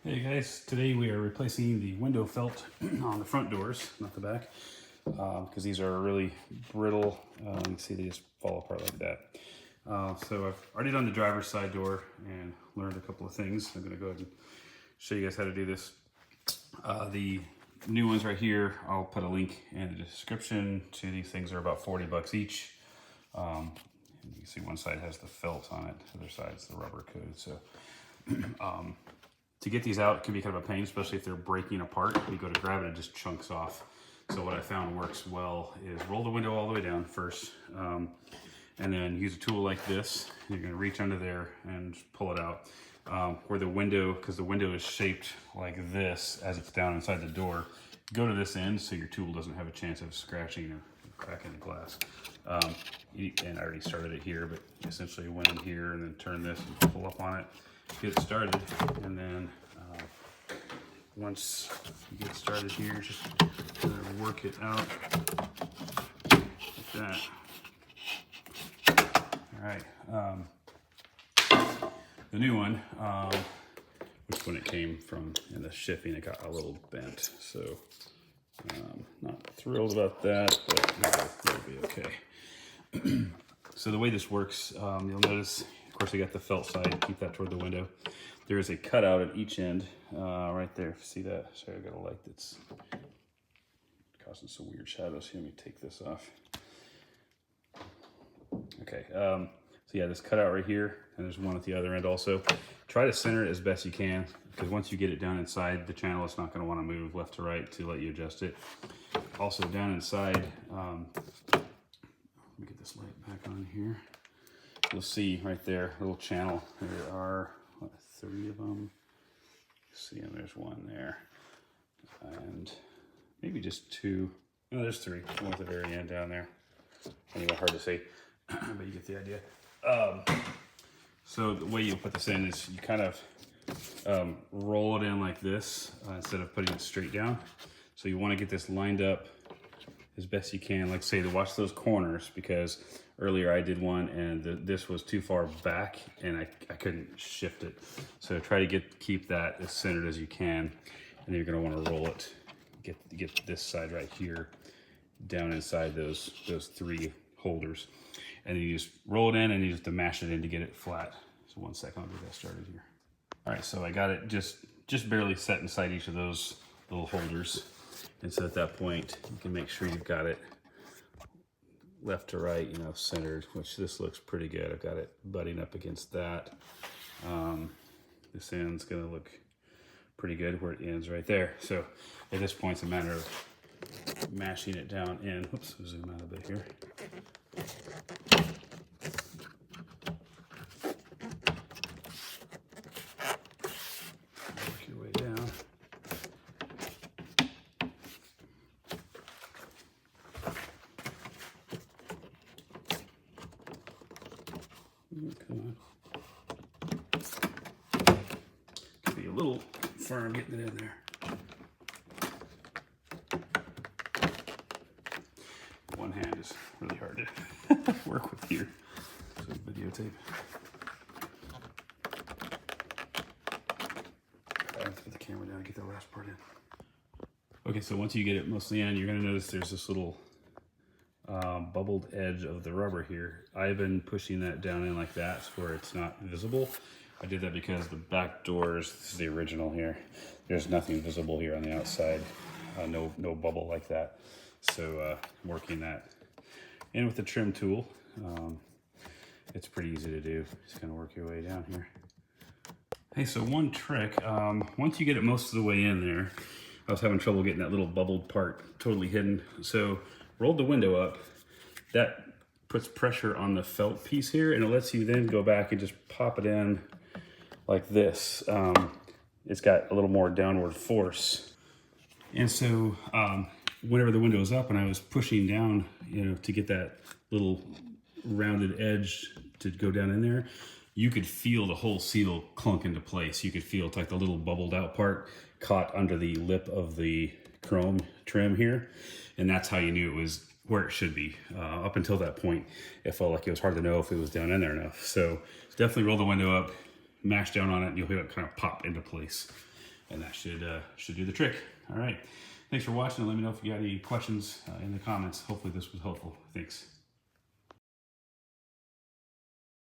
Hey guys, today we are replacing the window felt on the front doors, not the back, because these are really brittle. You can see they just fall apart like that. So I've already done the driver's side door and learned a couple of things. I'm going to go ahead and show you guys how to do this. The new ones right here, I'll put a link in the description to. These things are about 40 bucks each. You can see one side has the felt on it, the other side's the rubber coated. So to get these out, it can be kind of a pain, especially if they're breaking apart. You go to grab it, it just chunks off. So what I found works well is roll the window all the way down first, and then use a tool like this. You're gonna reach under there and pull it out. Where the window, because the window is shaped like this as it's down inside the door, go to this end so your tool doesn't have a chance of scratching or cracking the glass. And I already started it here, but essentially went in here and then turn this and pull up on it. Get it started, and then once you get started here, just kind of work it out like that. All right. The new one, which when it came from in the shipping, it got a little bent, so not thrilled about that, but it'll be okay. So the way this works, you'll notice, of course, I got the felt side, keep that toward the window. There is a cutout at each end, right there. See that? Sorry, I got a light that's causing some weird shadows here. Let me take this off. Okay, so yeah, this cutout right here, and there's one at the other end also. Try to center it as best you can, because once you get it down inside the channel, it's not going to want to move left to right to let you adjust it. Also down inside, let me get this light back on here. You'll see right there, a little channel. There are, what, 3 of them. See, and there's one there. And maybe just 2. No, there's 3. One at the very end down there. Anyway, hard to see, but you get the idea. So the way you put this in is you kind of roll it in like this instead of putting it straight down. So you want to get this lined up as best you can. Like say, to watch those corners, because earlier I did one and this was too far back and I couldn't shift it. So try to keep that as centered as you can, and then you're going to want to roll it. Get this side right here down inside those 3 holders, and then you just roll it in and you just have to mash it in to get it flat. So 1 second, I'll get that started here. All right, so I got it just barely set inside each of those little holders. And so at that point, you can make sure you've got it left to right, you know, centered, which this looks pretty good. I've got it butting up against that. This end's gonna look pretty good where it ends right there. So at this point, it's a matter of mashing it down in. Whoops, zoom out a bit here. Work your way down. Come on. Could be a little firm getting it in there. One hand is really hard to work with here. So videotape. Let's put the camera down and get the last part in. Okay, so once you get it mostly in, you're gonna notice there's this little bubbled edge of the rubber here. I've been pushing that down in like that where it's not visible. I did that because the back doors, this is the original here, there's nothing visible here on the outside. No bubble like that. So working that in with the trim tool, it's pretty easy to do. Just gonna work your way down here. Hey, so one trick, once you get it most of the way in there, I was having trouble getting that little bubbled part totally hidden. So rolled the window up. That puts pressure on the felt piece here, and it lets you then go back and just pop it in like this. It's got a little more downward force. And so whenever the window was up and I was pushing down, you know, to get that little rounded edge to go down in there, you could feel the whole seal clunk into place. You could feel it's like the little bubbled out part caught under the lip of the chrome trim here. And that's how you knew it was where it should be. Up until that point, it felt like it was hard to know if it was down in there enough. So definitely roll the window up, mash down on it, and you'll hear it kind of pop into place. and that should do the trick. All right. Thanks for watching. Let me know if you got any questions in the comments. Hopefully this was helpful. Thanks.